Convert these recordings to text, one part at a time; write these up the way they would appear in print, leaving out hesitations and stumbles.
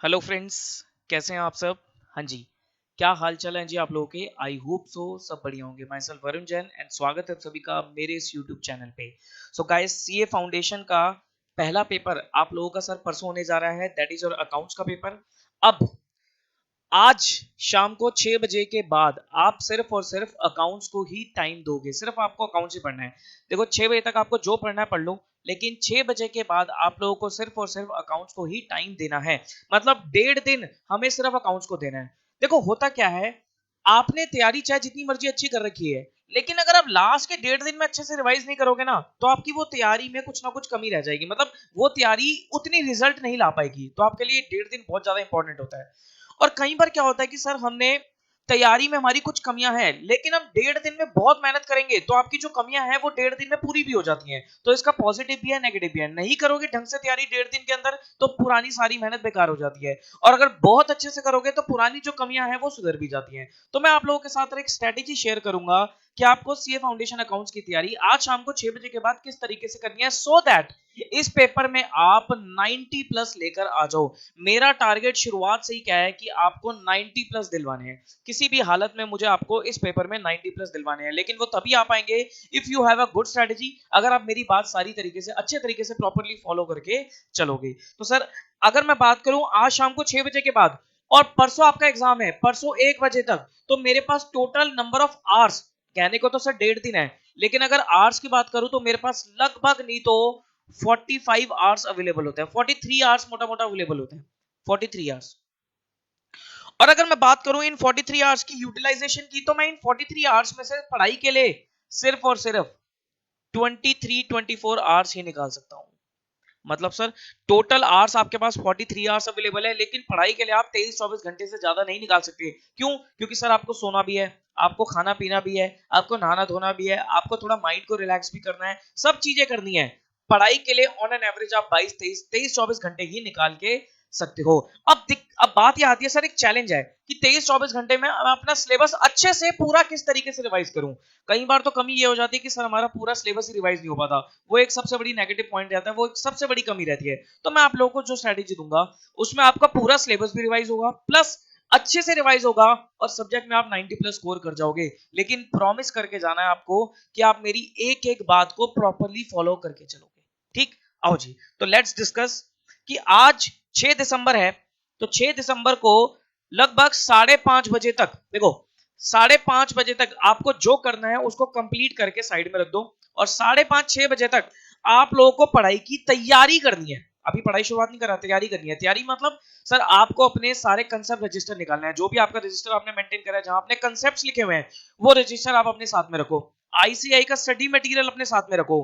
Hello friends, कैसे हैं आप सब। हाँ जी, क्या हाल चाल है जी आप लोगों के। आई होप सो सब बढ़िया होंगे। My self Varun Jain and स्वागत है आप सभी का मेरे इस यूट्यूब चैनल पे। सो गाइस, सीए फाउंडेशन का पहला पेपर आप लोगों का सर परसों होने जा रहा है, दैट इज योर अकाउंट्स का पेपर। अब आज शाम को 6 बजे के बाद आप सिर्फ और सिर्फ अकाउंट्स को ही टाइम दोगे। सिर्फ आपको अकाउंट्स ही पढ़ना है। देखो, 6 बजे तक आपको जो पढ़ना है पढ़ लो, लेकिन 6 बजे के बाद आप लोगों को सिर्फ और सिर्फ अकाउंट्स को ही टाइम देना है। मतलब 1.5 दिन हमें सिर्फ अकाउंट्स को देना है। देखो, होता क्या है, आपने तैयारी चाहे जितनी मर्जी अच्छी कर रखी है, लेकिन अगर आप लास्ट के 1.5 दिन में अच्छे से रिवाइज नहीं करोगे ना, तो आपकी वो तैयारी में कुछ ना कुछ कमी रह जाएगी। मतलब वो तैयारी उतनी रिजल्ट नहीं ला पाएगी। तो आपके लिए 1.5 दिन बहुत ज्यादा इंपॉर्टेंट होता है। और कई बार क्या होता है कि सर हमने तैयारी में हमारी कुछ कमियां हैं, लेकिन हम 1.5 दिन में बहुत मेहनत करेंगे तो आपकी जो कमियां हैं वो 1.5 दिन में पूरी भी हो जाती हैं। तो इसका पॉजिटिव भी है, नेगेटिव भी है। नहीं करोगे ढंग से तैयारी 1.5 दिन के अंदर तो पुरानी सारी मेहनत बेकार हो जाती है। और अगर बहुत अच्छे से करोगे तो पुरानी जो कमियां हैं वो सुधर भी जाती हैं। तो मैं आप लोगों के साथ एक स्ट्रेटेजी शेयर करूंगा कि आपको सीए फाउंडेशन अकाउंट्स की तैयारी आज शाम को 6 बजे के बाद किस तरीके से करनी है, सो दैट इस पेपर में आप 90 प्लस लेकर आ जाओ। मेरा टारगेट शुरुआत से ही क्या है कि आपको 90 प्लस दिलवाने हैं। किसी भी हालत में मुझे आपको इस पेपर में 90 प्लस दिलवाने हैं, लेकिन वो तभी आ पाएंगे if you have a good strategy. अगर आप मेरी बात सारी तरीके से अच्छे तरीके से प्रॉपर्ली फॉलो करके चलोगे तो सर, अगर मैं बात करूं आज शाम को 6 बजे के बाद और परसों आपका एग्जाम है, परसों 1 बजे तक, तो मेरे पास टोटल नंबर ऑफ आवर्स, कहने को तो सर 1.5 दिन है, लेकिन अगर आवर्स की बात करूं तो मेरे पास लगभग नहीं तो 45 आवर्स अवेलेबल होते हैं। 43 आवर्स मोटा मोटा अवेलेबल होते हैं। 43 आवर्स। और अगर मैं बात करूं इन 43 आवर्स की यूटिलाइजेशन की, तो मैं इन 43 आवर्स में से पढ़ाई के लिए सिर्फ और सिर्फ 24 आवर्स ही निकाल सकता हूं। मतलब सर, टोटल आवर्स आपके पास 43 आवर्स अवेलेबल है, लेकिन पढ़ाई के लिए आप 23-24 घंटे से ज्यादा नहीं निकाल सकते। क्यों? क्योंकि सर आपको सोना भी है, आपको खाना पीना भी है, आपको नहाना धोना भी है, आपको थोड़ा माइंड को रिलैक्स भी करना है, सब चीजें करनी है। पढ़ाई के लिए ऑन एन एवरेज आप 22-23 24 घंटे ही निकाल के सकते हो। अब बात यह आती है, सर एक चैलेंज है कि 23-24 घंटे में मैं अपना सिलेबस अच्छे से पूरा किस तरीके से रिवाइज करूं। कई बार तो कमी ये हो जाती है कि सर हमारा पूरा सिलेबस ही रिवाइज नहीं हो पाता। वो एक सबसे बड़ी नेगेटिव पॉइंट रहता है, वो एक सबसे बड़ी कमी रहती है। तो मैं आप लोगों को जो स्ट्रेटेजी दूंगा उसमें आपका पूरा सिलेबस भी रिवाइज होगा, प्लस अच्छे से रिवाइज होगा, और सब्जेक्ट में आप 90 प्लस स्कोर कर जाओगे। लेकिन प्रॉमिस करके जाना है आपको कि आप मेरी एक एक बात को प्रॉपरली फॉलो करके चलोगे। ठीक? आओ जी, तो लेट्स डिस्कस कि आज 6 दिसंबर है, तो 6 दिसंबर को लगभग 5:30 बजे तक, देखो 5:30 बजे तक आपको जो करना है उसको कंप्लीट करके साइड में रख दो। और 5:30-6 बजे तक आप लोगों को पढ़ाई की तैयारी करनी है। अभी पढ़ाई शुरुआत नहीं कर रहा, तैयारी करनी है। तैयारी मतलब सर आपको अपने सारे कंसेप्ट रजिस्टर निकालना है। जो भी आपका रजिस्टर आपने मेंटेन करा है, जहां आपने कंसेप्ट लिखे हुए हैं, वो रजिस्टर आप अपने साथ में रखो। आईसीआई का स्टडी मटेरियल अपने साथ में रखो।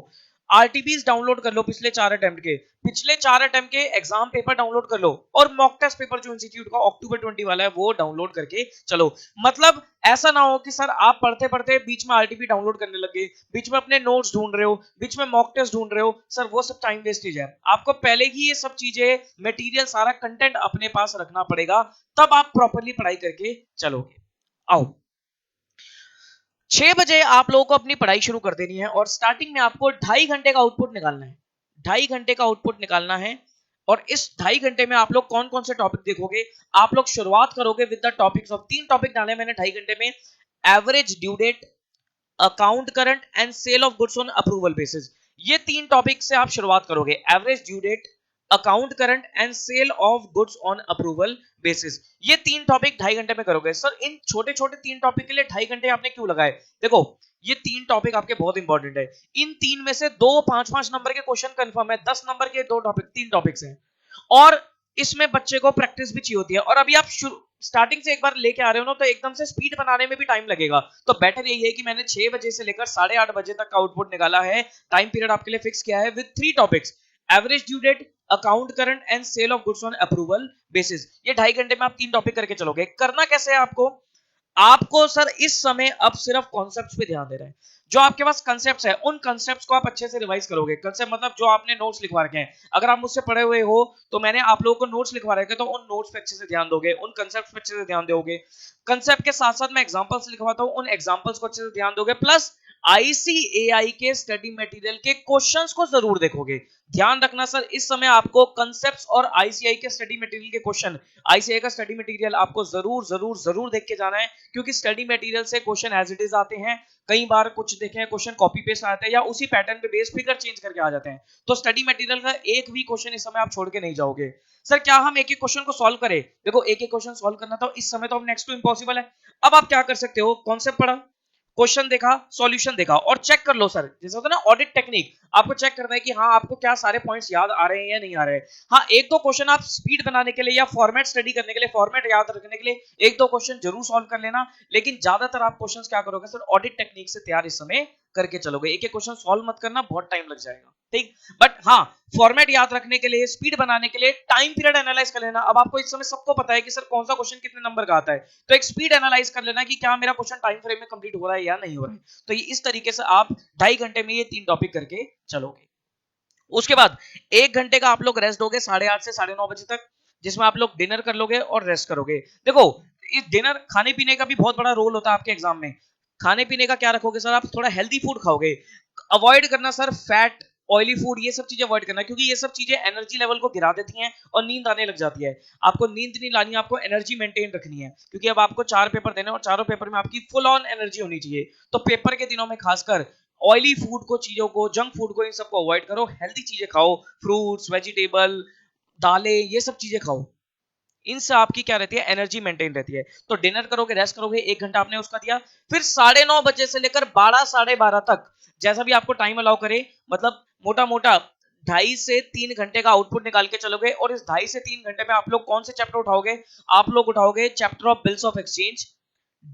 आरटीपीज डाउनलोड कर लो पिछले 4 अटेम्प्ट के, पिछले 4 अटेम्प्ट के एग्जाम पेपर डाउनलोड कर लो, और मॉक टेस्ट पेपर जो इंस्टीट्यूट का अक्टूबर 20 वाला है वो डाउनलोड करके चलो। मतलब ऐसा ना हो कि सर आप पढ़ते पढ़ते बीच में आरटीपी डाउनलोड करने लगे, बीच में अपने नोट्स ढूंढ रहे हो, बीच में मॉक टेस्ट ढूंढ रहे हो, सर वो सब टाइम वेस्टेज है। आपको पहले ही ये सब चीजें, मटेरियल, सारा कंटेंट अपने पास रखना पड़ेगा, तब आप प्रॉपरली पढ़ाई करके चलोगे। आओ, 6 बजे आप लोगों को अपनी पढ़ाई शुरू कर देनी है, और स्टार्टिंग में आपको 2.5 घंटे का आउटपुट निकालना है। 2.5 घंटे का आउटपुट निकालना है। और इस 2.5 घंटे में आप लोग कौन कौन से टॉपिक देखोगे? आप लोग शुरुआत करोगे with the topics of, 3 topic डाले मैंने 2.5 घंटे में। Average due date, account current and sale of goods on approval basis. ये 3 टॉपिक से आप शुरुआत करोगे। Average due date, account current and sale of goods on approval basis. ये 3 टॉपिक 2.5 घंटे में करोगे। सर इन छोटे छोटे 3 टॉपिक के लिए 2.5 घंटे आपने क्यों लगाए? देखो, ये 3 टॉपिक आपके बहुत इंपॉर्टेंट है। इन 3 में से 2 5-5 नंबर के क्वेश्चन कंफर्म है, 10 नंबर के 2 टॉपिक, 3 टॉपिक्स हैं। और इसमें बच्चे को प्रैक्टिस भी चाहिए होती है। और अभी आप स्टार्टिंग से एक बार लेके आ रहे हो ना, तो एकदम से स्पीड बनाने में भी टाइम लगेगा। तो बेटर यही है कि मैंने 6 बजे से लेकर 8:30 बजे तक का आउटपुट निकाला है। टाइम पीरियड आपके लिए फिक्स किया है with 3 topics. Average due date, account current and sale of goods on approval basis. ये 2.5 घंटे में आप 3 टॉपिक करके चलोगे। करना कैसे है आपको? आपको सर इस समय अब सिर्फ कॉन्सेप्ट्स पे ध्यान दे रहे हैं। जो आपके पास कॉन्सेप्ट्स है, उन कॉन्सेप्ट्स को आप अच्छे से रिवाइज करोगे। कॉन्सेप्ट मतलब जो आपने नोट्स लिखवा रखे हैं। अगर आप मुझसे पढ़े हुए हो तो मैंने आप लोगों को नोट्स लिखवा रखे, तो उन नोट्स पे अच्छे से ध्यान दोगे, उन कॉन्सेप्ट्स पे अच्छे से ध्यान दोगे। कॉन्सेप्ट के साथ साथ मैं एग्जांपल्स लिखवाता हूं, उन एग्जांपल्स को अच्छे से ध्यान दोगे। प्लस आईसीएआई के स्टडी मटेरियल के क्वेश्चंस को जरूर देखोगे। ध्यान रखना सर, इस समय आपको कंसेप्ट्स और आईसीआई के स्टडी मटेरियल के क्वेश्चन, आईसीआई का स्टडी मटेरियल आपको जरूर जरूर जरूर देख के जाना है, क्योंकि स्टडी मटेरियल से क्वेश्चन एज इट इज आते हैं। कई बार कुछ देखे क्वेश्चन कॉपी पेस्ट आते हैं या उसी पैटर्न पे बेस फिगर चेंज करके आ जाते हैं। तो स्टडी मटेरियल का एक भी क्वेश्चन इस समय आप छोड़ के नहीं जाओगे। सर क्या हम एक एक क्वेश्चन को सॉल्व करें? देखो एक एक क्वेश्चन सॉल्व करना तो इस समय तो अब नेक्स्ट टू इम्पॉसिबल है। अब आप क्या कर सकते हो, कॉन्सेप्ट पढ़ा, क्वेश्चन देखा, सॉल्यूशन देखा और चेक कर लो सर, जैसे होता है ना ऑडिट टेक्निक, आपको चेक करना है कि हाँ आपको क्या सारे पॉइंट्स याद आ रहे हैं या नहीं आ रहे हैं। हाँ एक दो क्वेश्चन आप स्पीड बनाने के लिए या फॉर्मेट स्टडी करने के लिए, फॉर्मेट याद रखने के लिए एक दो क्वेश्चन जरूर सॉल्व कर लेना, लेकिन ज्यादातर आप क्वेश्चंस क्या करोगे सर, ऑडिट टेक्निक से तैयार इस समय करके चलोगे। एक एक क्वेश्चन सॉल्व मत करना, बहुत टाइम लग जाएगा, ठीक। बट हाँ फॉर्मेट याद रखने के लिए, स्पीड बनाने के लिए टाइम पीरियड एनालाइज कर लेना। अब आपको इस समय सबको पता है कि सर कौन सा क्वेश्चन कितने नंबर का आता है, तो एक स्पीड एनालाइज कर लेना कि क्या मेरा क्वेश्चन टाइम फ्रेम में कंप्लीट हो रहा है या नहीं हो रहा है। तो ये इस तरीके से आप 2.5 घंटे में ये 3 टॉपिक करके चलोगे। उसके बाद 1 घंटे का आप लोग रेस्ट दोगे 8:30 से 9:30 बजे तक, जिसमें आप लोग डिनर कर लोगे और रेस्ट करोगे। देखो इस डिनर खाने पीने का भी बहुत बड़ा रोल होता है आपके एग्जाम में। खाने पीने का क्या रखोगे सर, आप थोड़ा हेल्दी फूड खाओगे, अवॉइड करना सर फैट ऑयली फूड, ये सब चीजें अवॉइड करना, क्योंकि ये सब चीजें एनर्जी लेवल को गिरा देती हैं और नींद आने लग जाती है। आपको नींद नहीं लानी, आपको एनर्जी मेंटेन रखनी है, क्योंकि अब आपको 4 पेपर देने और चारों पेपर में आपकी फुल ऑन एनर्जी होनी चाहिए। तो पेपर के दिनों में खासकर ऑयली फूड को, चीजों को, जंक फूड को, इन सबको अवॉइड करो, हेल्दी चीजें खाओ, फ्रूट्स, वेजिटेबल, दालें, ये सब चीजें खाओ। इनसे आपकी क्या रहती है, एनर्जी मेंटेन रहती है। तो डिनर करोगे, रेस्ट करोगे, 1 घंटा आपने उसका दिया, फिर 9:30 बजे से लेकर 12 12:30 तक जैसा भी आपको टाइम अलाउ करे, मतलब मोटा मोटा 2.5 से 3 घंटे का आउटपुट निकाल के चलोगे। और इस 2.5 से 3 घंटे में आप लोग कौन से चैप्टर उठाओगे, आप लोग उठाओगे chapter of bills of exchange,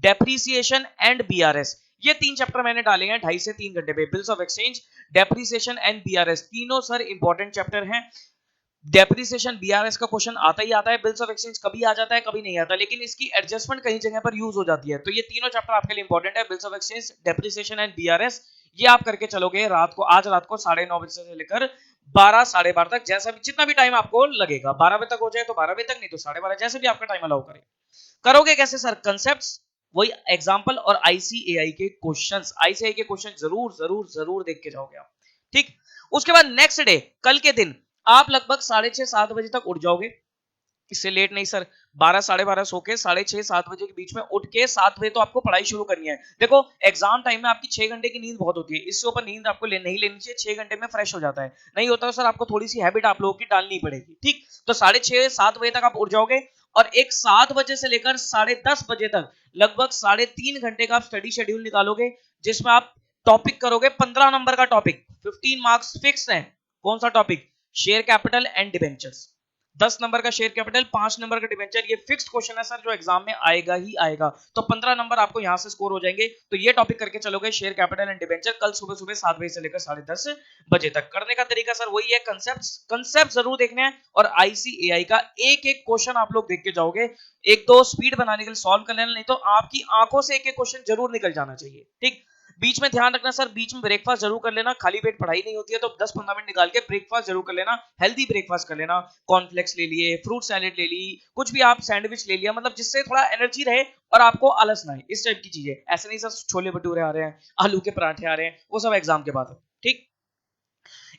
depreciation and BRS. ये 3 चैप्टर मैंने डाले हैं 2.5 से 3 घंटे पे, bills of exchange, depreciation and BRS, तीनों सर इंपॉर्टेंट चैप्टर हैं। डेप्रिसिएशन बीआरएस का क्वेश्चन आता ही आता है, बिल्स ऑफ एक्सचेंज कभी आ जाता है कभी नहीं आता, लेकिन इसकी एडजस्टमेंट कई जगह पर यूज हो जाती है। तो ये तीनों चैप्टर आपके लिए इंपॉर्टेंट है, bills of exchange, depreciation and BRS. ये आप करके चलोगे रात को, आज रात को 9:30 बजे से लेकर 12 12:30 तक, जैसा भी जितना भी टाइम आपको लगेगा, 12 बजे तक हो जाए तो 12 बजे तक, नहीं तो 12:30, जैसे भी आपका टाइम अलाउ करे। करोगे कैसे सर, कंसेप्ट्स, वही एग्जांपल और आईसीएआई के क्वेश्चंस, आईसीएआई के क्वेश्चन जरूर जरूर जरूर देख के जाओगे आप, ठीक। उसके बाद नेक्स्ट डे, कल के दिन आप लगभग 6:30 7 बजे तक उठ जाओगे, इससे लेट नहीं सर। 12 12:30 सो के 6:30 7 बजे के बीच में उठ के 7 बजे तो आपको पढ़ाई शुरू करनी है। देखो एग्जाम टाइम में आपकी 6 घंटे की नींद बहुत होती है, इससे ऊपर नींद आपको नहीं लेनी चाहिए, 6 घंटे में फ्रेश हो जाता है। नहीं होता तो सर आपको थोड़ी सी हैबिट आप लोगों की डालनी पड़ेगी, ठीक। तो 6:30 7 बजे तक आप उठ जाओगे और एक 7 बजे से लेकर 10:30 बजे तक लगभग 3.5 घंटे का आप स्टडी शेड्यूल निकालोगे, जिसमें आप टॉपिक करोगे 15 नंबर का टॉपिक, 15 मार्क्स फिक्स है। कौन सा topic, share capital and debentures. 10 number का शेयर कैपिटल, 5 नंबर का डिबेंचर, ये फिक्स्ड क्वेश्चन है सर जो एग्जाम में आएगा ही आएगा। तो 15 नंबर आपको यहां से स्कोर हो जाएंगे। तो ये टॉपिक करके चलोगे, शेयर कैपिटल एंड डिबेंचर, कल सुबह सुबह 7 बजे से लेकर 10:30 बजे तक। करने का तरीका सर वही है, कंसेप्ट जरूर देखने हैं और आईसीएआई का एक एक क्वेश्चन आप लोग देख के जाओगे। एक दो स्पीड बनाने के लिए सॉल्व कर लेना, नहीं तो आपकी आंखों से एक एक क्वेश्चन जरूर निकल जाना चाहिए, ठीक। बीच में ध्यान रखना सर, बीच में ब्रेकफास्ट जरूर कर लेना, खाली पेट पढ़ाई नहीं होती है, तो 10-15 मिनट निकाल के ब्रेकफास्ट जरूर कर लेना, हेल्दी ब्रेकफास्ट कर लेना, कॉर्नफ्लेक्स ले लिए, फ्रूट सैलेड ले ली, कुछ भी आप सैंडविच ले लिया, मतलब जिससे थोड़ा एनर्जी रहे और आपको आलस ना आए, इस टाइप की चीजें। ऐसे नहीं सर छोले भटूरे आ रहे हैं, आलू के पराठे आ रहे हैं, वो सब एग्जाम के बाद, ठीक।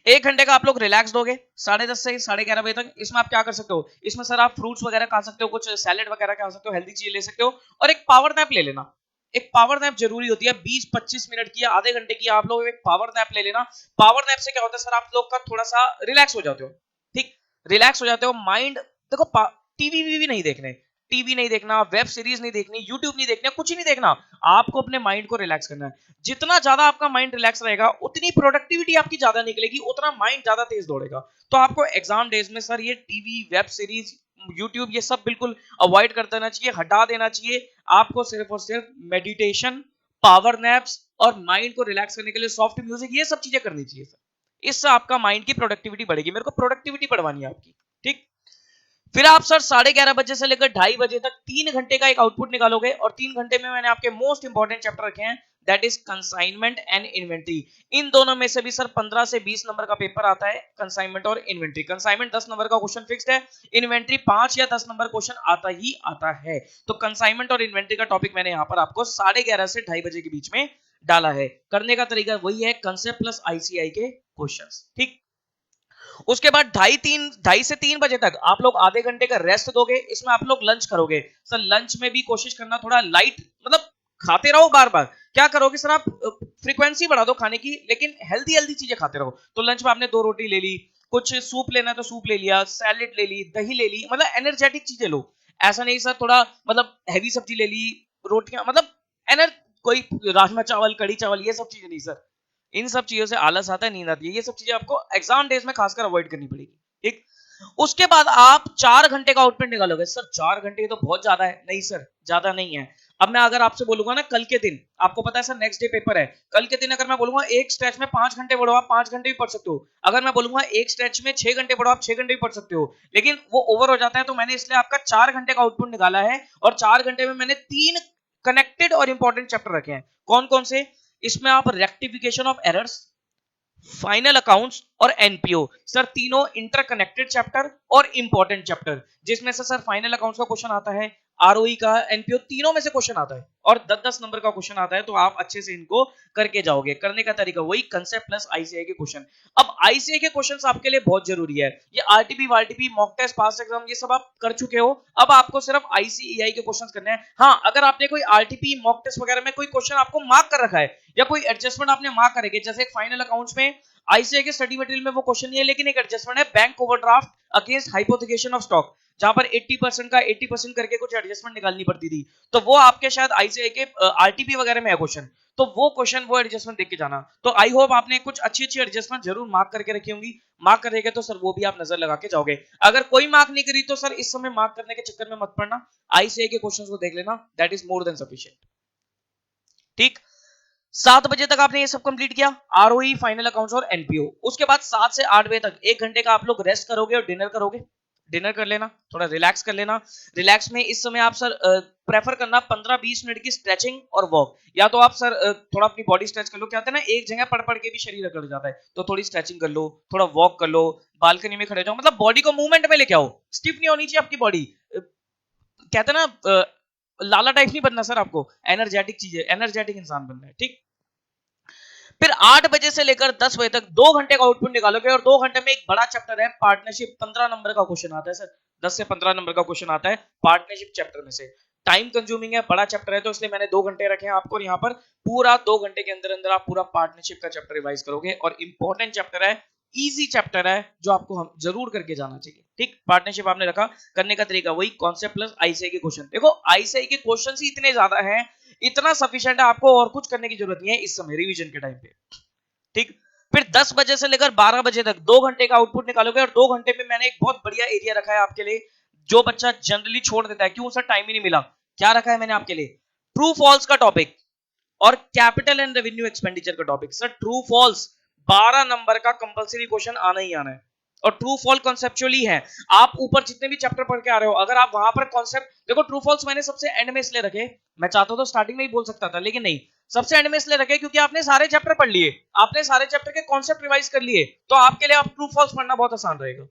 1 घंटे का आप लोग रिलैक्स दोगे 10:30 से 11:30 बजे तक। इसमें आप क्या कर सकते हो, इसमें सर आप फ्रूट्स वगैरह खा सकते हो, कुछ सैलेड वगैरह खा सकते हो, हेल्दी चीज ले सकते हो, और एक पावर नैप ले लेना। एक पावर नैप जरूरी होती है, 20-25 मिनट की या आधे घंटे की आप लोग एक पावर नैप ले लेना। पावर नैप से क्या होता है सर, आप लोग का थोड़ा सा रिलैक्स हो जाते हो, ठीक। रिलैक्स हो जाते हो, माइंड, देखो टीवी वीवी नहीं देखने, टीवी नहीं देखना, वेब सीरीज नहीं देखनी, यूट्यूब नहीं देखना, कुछ ही नहीं देखना। आपको अपने माइंड को रिलैक्स करना है। जितना ज्यादा आपका माइंड रिलैक्स रहेगा उतनी प्रोडक्टिविटी आपकी ज्यादा निकलेगी, उतना माइंड ज्यादा तेज दौड़ेगा। तो आपको एग्जाम डेज में सर ये टीवी, वेब सीरीज, यूट्यूब, ये सब बिल्कुल अवॉइड कर देना चाहिए, हटा देना चाहिए। आपको सिर्फ और सिर्फ मेडिटेशन, पावर नैप्स और माइंड को रिलैक्स करने के लिए सॉफ्ट म्यूजिक, ये सब चीजें करनी चाहिए सर। इससे आपका माइंड की प्रोडक्टिविटी बढ़ेगी। मेरे को प्रोडक्टिविटी बढ़वानी है आपकी, ठीक। फिर आप सर 11:30 बजे से लेकर 2:30 बजे तक 3 घंटे का एक आउटपुट निकालोगे, और 3 घंटे में मैंने आपके मोस्ट इंपॉर्टेंट चैप्टर रखे हैं, that is consignment and inventory. इन दोनों में से भी सर 15 से 20 नंबर का पेपर आता है, कंसाइनमेंट और इन्वेंट्री। कंसाइनमेंट 10 नंबर का क्वेश्चन फिक्स्ड है, इन्वेंट्री 5 या 10 नंबर क्वेश्चन आता ही आता है। तो कंसाइनमेंट और इन्वेंट्री का टॉपिक मैंने यहां पर आपको 11:30 से 2:30 बजे के बीच में डाला है। करने का तरीका वही है, कंसेप्ट प्लस आईसीआई के क्वेश्चंस। ठीक, उसके बाद 2:30 से 3 बजे तक आप लोग आधे घंटे का रेस्ट दोगे, इसमें आप लोग लंच करोगे। सर लंच में भी कोशिश करना थोड़ा लाइट, मतलब खाते रहो बार बार। क्या करोगे सर आप, फ्रीक्वेंसी बढ़ा दो खाने की, लेकिन हेल्दी हेल्दी चीजें खाते रहो। तो लंच में आपने 2 रोटी ले ली, कुछ सूप लेना है तो सूप ले लिया, सैलेड ले ली, दही ले ली, मतलब एनर्जेटिक चीजें लो। ऐसा नहीं सर थोड़ा मतलब हैवी सब्जी ले ली, रोटियां, मतलब एनर कोई राजमा चावल, कड़ी चावल, ये सब चीजें नहीं सर। इन सब चीजों से आलस आता है, नींद आती है, ये सब चीजें आपको एग्जाम डेज में खासकर अवॉइड करनी पड़ेगी। ठीक, उसके बाद आप 4 घंटे का आउटपुट निकालोगे। सर 4 घंटे तो बहुत ज्यादा है। नहीं सर, ज्यादा नहीं है। अब मैं अगर आपसे बोलूंगा ना कल के दिन, आपको पता है सर नेक्स्ट डे पेपर है, कल के दिन अगर मैं बोलूंगा एक स्ट्रेच में 5 घंटे पढ़ो, आप 5 घंटे भी पढ़ सकते हो। अगर मैं बोलूंगा एक स्ट्रेच में 6 घंटे पढ़ो, आप 6 घंटे भी पढ़ सकते हो। लेकिन वो ओवर हो जाता है, तो मैंने इसलिए आपका 4 घंटे का आउटपुट निकाला है। और 4 घंटे में मैंने 3 कनेक्टेड और इंपॉर्टेंट चैप्टर रखे हैं। कौन कौन से? इसमें आप rectification of errors, final accounts और एनपीओ, सर तीनों इंटरकनेक्टेड चैप्टर और इंपॉर्टेंट चैप्टर, जिसमें से सर फाइनल अकाउंट्स का क्वेश्चन आता है, आरओई का, एनपीओ, तीनों में से क्वेश्चन आता है और 10-10 नंबर का क्वेश्चन आता है। तो आप अच्छे से इनको करके जाओगे। करने का तरीका वही, कंसेप्ट प्लस आईसीआई के क्वेश्चन। अब आईसीआई के क्वेश्चंस आपके लिए बहुत जरूरी है। ये आरटीपी वारटीपी, मॉक टेस्ट, पास्ट एग्जाम, ये सब आप कर चुके हो। अब आपको सिर्फ आईसीआई के क्वेश्चंस करने हैं। हाँ, अगर आपने कोई आरटीपी, मॉक टेस्ट वगैरह में कोई क्वेश्चन आपको मार्क कर रखा है या कोई एडजस्टमेंट आपने मार्क करेंगे, जैसे फाइनल अकाउंट्स में आईसीआई के स्टडी मटेरियल में वो क्वेश्चन नहीं है, लेकिन एक एडजस्टमेंट है, bank overdraft against hypothecation of stock, जहां पर 80% का 80% करके कुछ एडजस्टमेंट निकालनी पड़ती थी। तो वो आपके शायद आईसीआई के आरटीपी वगैरह में है क्वेश्चन। तो वो क्वेश्चन, वो एडजस्टमेंट देख के जाना। तो आई होप आपने कुछ अच्छी अच्छी एडजस्टमेंट जरूर मार्क करके रखी होंगी। मार्क करेंगे तो सर वो भी आप नजर लगा के जाओगे। अगर कोई मार्क नहीं करी तो सर इस समय मार्क करने के चक्कर में मत पड़ना, आईसीआई के क्वेश्चंस को देख लेना, that is more than sufficient. ठीक, 7 बजे तक आपने ये सब कंप्लीट किया, आरओई, फाइनल अकाउंट्स और एनपीओ। उसके बाद 7 से 8 बजे तक 1 घंटे का आप लोग रेस्ट करोगे और डिनर करोगे। डिनर कर लेना, थोड़ा रिलैक्स कर लेना। रिलैक्स में इस समय आप सर प्रेफर करना 15-20 मिनट की स्ट्रेचिंग और वॉक। या तो आप सर थोड़ा अपनी बॉडी स्ट्रेच कर लो, क्या होता है ना, एक जगह पड़ पड़ के भी शरीर अकड़ जाता है, तो थोड़ी स्ट्रेचिंग कर लो, थोड़ा वॉक कर लो, बालकनी में खड़े जाओ, मतलब बॉडी को मूवमेंट में लेके आओ। स्टिफ नहीं होनी चाहिए आपकी बॉडी। कहते हैं ना, लाला टाइप नहीं बनना सर आपको, एनर्जेटिक चीजें, एनर्जेटिक इंसान बनना है। ठीक, फिर 8 बजे से लेकर 10 बजे तक 2 घंटे का आउटपुट निकालोगे और 2 घंटे में एक बड़ा चैप्टर है पार्टनरशिप, 15 नंबर का क्वेश्चन आता है सर, 10 से 15 नंबर का क्वेश्चन आता है पार्टनरशिप चैप्टर में से। टाइम कंज्यूमिंग है, बड़ा चैप्टर है, तो इसलिए मैंने 2 घंटे रखे हैं आपको। यहाँ पर पूरा 2 घंटे के अंदर अंदर आप पूरा पार्टनरशिप का चैप्टर रिवाइज करोगे और इंपॉर्टेंट चैप्टर है, इजी चैप्टर है, जो आपको हम जरूर करके जाना चाहिए। ठीक, पार्टनरशिप आपने रखा। करने का तरीका वही, कॉन्सेप्ट प्लस आईसीआई के क्वेश्चन। देखो आईसीआई के क्वेश्चन ही इतने ज्यादा हैं, इतना सफिशिएंट है, आपको और कुछ करने की जरूरत नहीं है इस समय रिवीजन के टाइम पे। ठीक, फिर 10 बजे से लेकर 12 बजे तक 2 घंटे का आउटपुट निकालोगे और 2 घंटे में मैंने एक बहुत बढ़िया एरिया रखा है आपके लिए, जो बच्चा जनरली छोड़ देता है, क्यों सर टाइम ही नहीं मिला। क्या रखा है मैंने आपके लिए? ट्रू फॉल्स का टॉपिक और कैपिटल एंड रेवेन्यू एक्सपेंडिचर का topic. Sir true false 12 number का कंपलसरी क्वेश्चन आना ही आना है, और ट्रू फॉल कॉन्सेप्चुअली है। आप ऊपर जितने भी चैप्टर पढ़ के आ रहे हो, अगर आप वहां पर कॉन्सेप्ट देखो, ट्रू फॉल्स मैंने सबसे एंड में इसलिए रखे, मैं चाहता तो स्टार्टिंग में ही बोल सकता था, लेकिन नहीं, सबसे एंड में इसलिए रखे क्योंकि आपने सारे चैप्टर पढ़ लिए, आपने सारे चैप्टर के कॉन्सेप्ट रिवाइज कर लिए, तो आपके लिए आप ट्रू फॉल्स पढ़ना बहुत आसान रहेगा।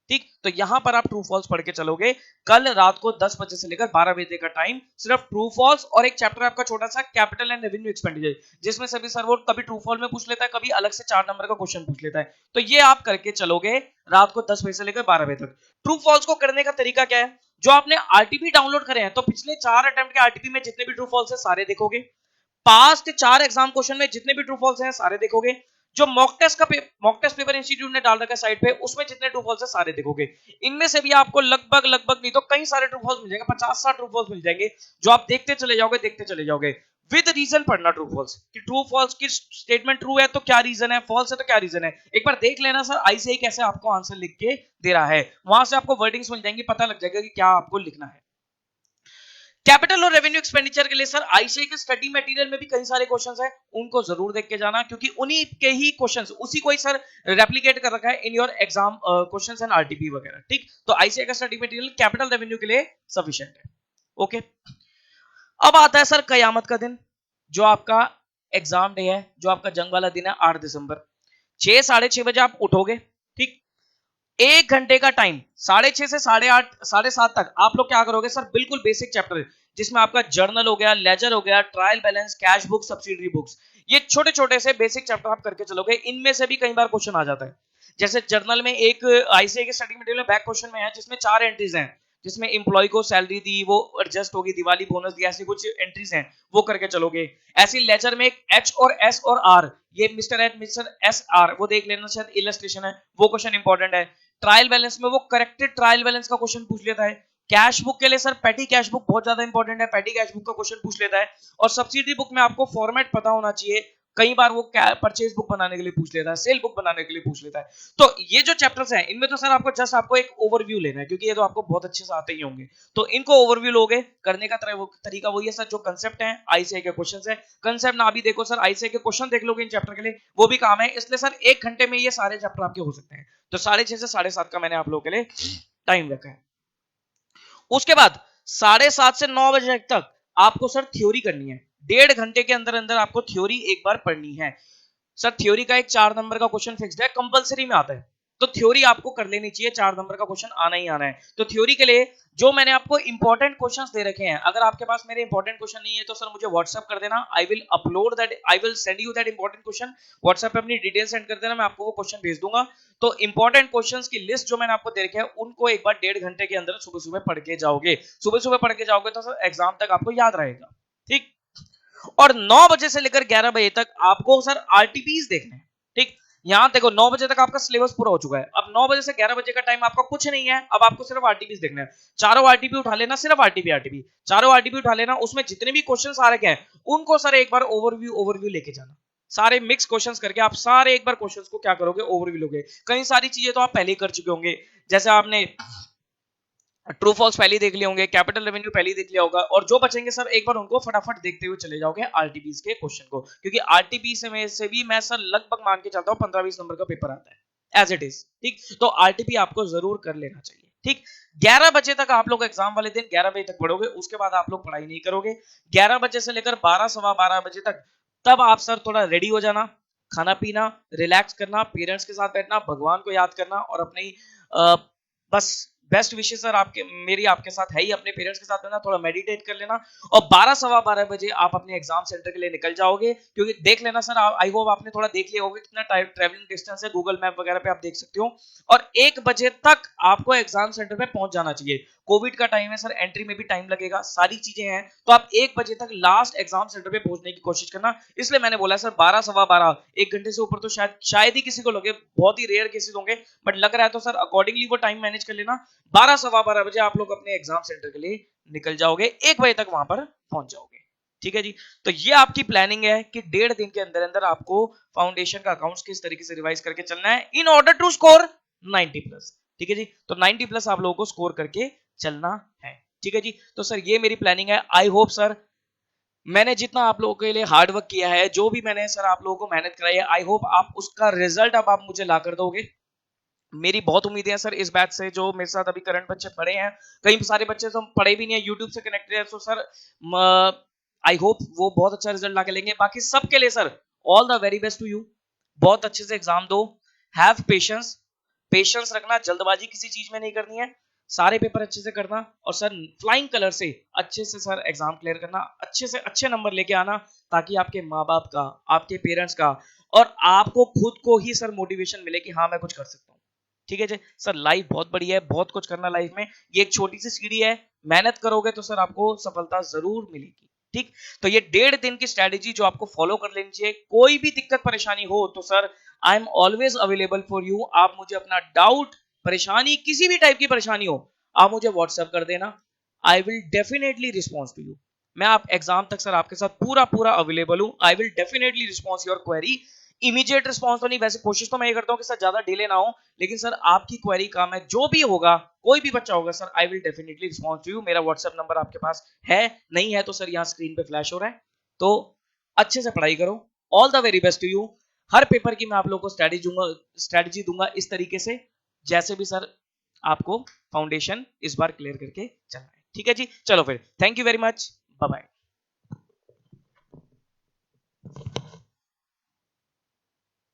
ठीक, तो यहां पर आप ट्रू फॉल्स पढ़ के चलोगे। कल रात को 10 बजे से लेकर 12 बजे का टाइम सिर्फ ट्रू फॉल्स और एक चैप्टर आपका छोटा सा कैपिटल एंड रेवेन्यू एक्सपेंडिचर, जिसमें सभी सर वो कभी ट्रू फॉल में पूछ लेता है, कभी अलग से 4 नंबर का क्वेश्चन पूछ लेता है। तो ये आप करके चलोगे रात को 10 बजे से लेकर 12 बजे तक। ट्रू फॉल्स को करने का तरीका क्या है? जो आपने आरटीपी डाउनलोड करे हैं, तो पिछले 4 अटेम्प्ट के आरटीपी में जितने भी ट्रू फॉल्स है सारे देखोगे, पास्ट 4 एग्जाम क्वेश्चन में जितने भी ट्रू फॉल्स हैं सारे देखोगे, जो मॉक टेस्ट पेपर इंस्टीट्यूट ने डाल रखा है साइट पे, उसमें जितने ट्रू फॉल्स है सारे देखोगे। इनमें से भी आपको लगभग लगभग नहीं तो कई सारे ट्रू फॉल्स मिल जाएंगे, 50-60 ट्रू फॉल्स मिल जाएंगे, जो आप देखते चले जाओगे, देखते चले जाओगे। विद रीजन पढ़ना ट्रू फॉल्स, कि ट्रू फॉल्स की स्टेटमेंट ट्रू है तो क्या रीजन है, फॉल्स है तो क्या रीजन है। एक बार देख लेना सर आईसीआई कैसे आपको आंसर लिख के दे रहा है, वहां से आपको वर्डिंग्स मिल जाएंगी, पता लग जाएगा कि क्या आपको लिखना है। कैपिटल और रेवेन्यू एक्सपेंडिचर के लिए सर आईसीआई के स्टडी मटेरियल में भी कई सारे क्वेश्चंस हैं, उनको जरूर देख के जाना, क्योंकि उन्हीं के ही क्वेश्चंस, उसी को ही सर रेप्लिकेट कर रखा है in your exam questions and RTP वगैरह। ठीक, तो आईसीआई का स्टडी मटेरियल कैपिटल रेवेन्यू के लिए सफिशिएंट है। ओके, अब आता है सर कयामत का दिन, जो आपका एग्जाम डे है, जो आपका जंग वाला दिन है, 8 दिसंबर। 6-6:30 बजे आप उठोगे। ठीक, 1 घंटे का टाइम, 6:30 से 8:30 7:30 तक आप लोग क्या करोगे सर, बिल्कुल बेसिक चैप्टर जिसमें आपका जर्नल हो गया, लेजर हो गया, trial balance, cash book, subsidiary books, ये छोटे छोटे से बेसिक चैप्टर आप करके चलोगे, इनमें से भी कई बार क्वेश्चन आ जाता है। जैसे जर्नल में एक आईसीआई के स्टडी मटेरियल में बैक क्वेश्चन में है जिसमें 4 एंट्रीज हैं, जिसमें एम्प्लॉय को सैलरी दी, वो एडजस्ट होगी, दिवाली बोनस दिया, ऐसी कुछ एंट्रीज हैं, वो करके चलोगे। ऐसी लेजर में एक एच और एस और आर, ये mister H mister S R, वो देख लेना, शायद इलस्ट्रेशन है, वो क्वेश्चन इंपॉर्टेंट है। ट्रायल बैलेंस में वो करेक्टेड ट्रायल बैलेंस का क्वेश्चन पूछ लेता है। कैश बुक के लिए सर पेटी कैश बुक बहुत ज्यादा इंपॉर्टेंट है, पेटी कैश बुक का क्वेश्चन पूछ लेता है। और सब्सिडी बुक में आपको फॉर्मेट पता होना चाहिए, कई बार वो परचेज बुक बनाने के लिए पूछ लेता है, सेल बुक बनाने के लिए पूछ लेता है। तो ये जो चैप्टर्स हैं इनमें तो सर आपको जस्ट आपको एक ओवरव्यू लेना है, क्योंकि ये तो आपको बहुत अच्छे से आते ही होंगे। तो इनको ओवरव्यू लोगे, करने का तरीका वही है सर, जो कंसेप्ट है आईसीआई के क्वेश्चन है, कंसेप्ट ना भी देखो सर, आईसीआई के क्वेश्चन देख लोगे इन चैप्टर के लिए, वो भी काम है। इसलिए सर 1 घंटे में ये सारे चैप्टर आपके हो सकते हैं। तो 6:30 से 7:30 का मैंने आप लोगों के लिए टाइम रखा है। उसके बाद 7:30 से 9 बजे तक आपको सर थ्योरी करनी है। 1.5 घंटे के अंदर अंदर आपको थ्योरी एक बार पढ़नी है। सर थ्योरी का एक 4 नंबर का क्वेश्चन फिक्स्ड है, कंपलसरी में आता है, तो थ्योरी आपको कर लेनी चाहिए, 4 नंबर का क्वेश्चन आना ही आना है। तो थ्योरी के लिए जो मैंने आपको इंपॉर्टेंट क्वेश्चंस दे रखे हैं, अगर आपके पास मेरे इंपॉर्टेंट क्वेश्चन नहीं है तो सर मुझे व्हाट्सएप कर देना, I will upload that, I will send you that important question. WhatsApp पे अपनी डिटेल सेंड कर देना, मैं आपको वो क्वेश्चन भेज दूंगा। तो इंपॉर्टेंट क्वेश्चंस की लिस्ट जो मैंने आपको दे रखी है, उनको एक बार 1.5 घंटे के अंदर सुबह सुबह पढ़ के जाओगे। सुबह सुबह पढ़ के जाओगे तो सर एग्जाम तक आपको याद रहेगा, ठीक। और 9 बजे से लेकर 11 बजे तक आपको सर आरटीपीज देखने हैं, ठीक। यहां देखो 9 बजे तक आपका सिलेबस पूरा हो चुका है, अब 9 बजे से 11 बजे का टाइम आपका कुछ नहीं है, अब आपको सिर्फ आरटीपीज देखना है। चारों आरटीपी उठा लेना, सिर्फ आरटीपी आरटीपी, चारों आरटीपी उठा लेना, उसमें जितने भी क्वेश्चंस आ रखे हैं उनको सर एक बार ओवरव्यू लेके जाना। सारे मिक्स क्वेश्चंस करके आप सारे एक बार क्वेश्चंस को क्या करोगे, ओवरव्यू लोगे। कई सारी चीजें तो आप पहले ही कर चुके होंगे, जैसे आपने ट्रू फॉल्स पहले देख लिए होंगे, कैपिटल रेवेन्यू पहले देख लिया होगा, और जो बचेंगे सर एक बार उनको फटाफट देखते हुए चले जाओगे आरटीपीस के क्वेश्चन को, क्योंकि आरटीपीस में से भी मैं सर लगभग मान के चलता हूं 15-20 नंबर का पेपर आता है एज इट इज, ठीक। तो आरटीपी आपको जरूर कर लेना चाहिए, ठीक। 11 बजे तक आप लोग एग्जाम वाले दिन 11 बजे तक पढ़ोगे, उसके बाद आप लोग पढ़ाई नहीं करोगे। 11 बजे से लेकर 12 सवा 12 बजे तक, तब आप सर थोड़ा रेडी हो जाना, खाना पीना, रिलैक्स करना, पेरेंट्स के साथ बैठना, भगवान को याद करना, और अपनी बस बेस्ट विशेष सर आपके मेरी आपके साथ है ही, अपने पेरेंट्स के साथ रहना, थोड़ा मेडिटेट कर लेना, और 12 सवा 12 बजे आप अपने एग्जाम सेंटर के लिए निकल जाओगे। क्योंकि देख लेना सर, आई होप आपने थोड़ा देख लिया होगा कितना ट्रैवलिंग डिस्टेंस है, गूगल मैप वगैरह पे आप देख सकते हो। और 1 बजे तक आपको एग्जाम सेंटर पे पहुंच जाना चाहिए। कोविड का टाइम है सर, एंट्री में भी टाइम लगेगा, सारी चीजें हैं, तो आप 1 बजे तक लास्ट एग्जाम सेंटर पे पहुंचने की कोशिश करना। इसलिए मैंने बोला सर 12 सवा 12, 1 घंटे से ऊपर तो शायद ही किसी को लगे, बहुत ही रेयर केसेस होंगे, बट लग रहा है तो सर अकॉर्डिंगली वो टाइम मैनेज कर लेना। 12 सवा 12 बजे आप लोग अपने एग्जाम सेंटर के लिए निकल जाओगे, 1 बजे तक वहां पर पहुंच जाओगे, ठीक है जी। तो ये आपकी प्लानिंग है कि 1.5 दिन के अंदर अंदर आपको फाउंडेशन का अकाउंट्स किस तरीके से रिवाइज करके चलना है इन ऑर्डर टू स्कोर 90+, ठीक है जी। तो 90+ आप लोगों को स्कोर करके चलना है, ठीक है जी। तो सर ये मेरी प्लानिंग है। आई होप सर मैंने जितना आप लोगों के लिए हार्ड वर्क किया है, जो भी मैंने सर आप लोगों को मेहनत कराई है, आई होप आप उसका रिजल्ट अब आप मुझे ला कर दोगे। मेरी बहुत उम्मीदें हैं सर इस बैच से, जो मेरे साथ अभी करंट बच्चे पढ़े हैं, कई सारे बच्चे तो पढ़े भी नहीं है, यूट्यूब से कनेक्टेड है, तो सर आई होप वो बहुत अच्छा रिजल्ट ला के लेंगे। बाकी सबके लिए sir all the very best to you, बहुत अच्छे से एग्जाम दो, हैव पेशेंस, पेशेंस रखना, जल्दबाजी किसी चीज में नहीं करनी है, सारे पेपर अच्छे से करना, और सर फ्लाइंग कलर से अच्छे से सर एग्जाम क्लियर करना, अच्छे से अच्छे नंबर लेके आना, ताकि आपके माँ बाप का, आपके पेरेंट्स का, और आपको खुद को ही सर मोटिवेशन मिले कि हाँ मैं कुछ कर सकता हूँ, ठीक है जी। सर लाइफ बहुत बड़ी है, बहुत कुछ करना लाइफ में, ये एक छोटी सी सीढ़ी है, मेहनत करोगे तो सर आपको सफलता जरूर मिलेगी, ठीक। तो ये 1.5 दिन की स्ट्रेटेजी जो आपको फॉलो कर लेनी चाहिए। कोई भी दिक्कत परेशानी हो तो sir I am always available for you, आप मुझे अपना डाउट, परेशानी, किसी भी टाइप की परेशानी हो, आप मुझे व्हाट्सएप कर देना, I will definitely response to you. मैं आप एग्जाम तक सर आपके साथ पूरा पूरा अवेलेबल हूं, आई will definitely response your query. Immediate response तो नहीं, वैसे कोशिश तो मैं ये करता हूँ कि सर ज्यादा डिले ना हो, लेकिन सर आपकी क्वेरी का मैं जो भी होगा, कोई भी बच्चा होगा sir, I will definitely response to you. मेरा व्हाट्सएप नंबर आपके पास है, नहीं है तो सर यहाँ स्क्रीन पे फ्लैश हो रहा है। तो अच्छे से पढ़ाई करो, all the very best to you. हर पेपर की मैं आप लोगों को स्ट्रेटजी दूंगा इस तरीके से, जैसे भी सर आपको फाउंडेशन इस बार क्लियर करके चलना है, ठीक है जी। चलो फिर, thank you very much, bye bye.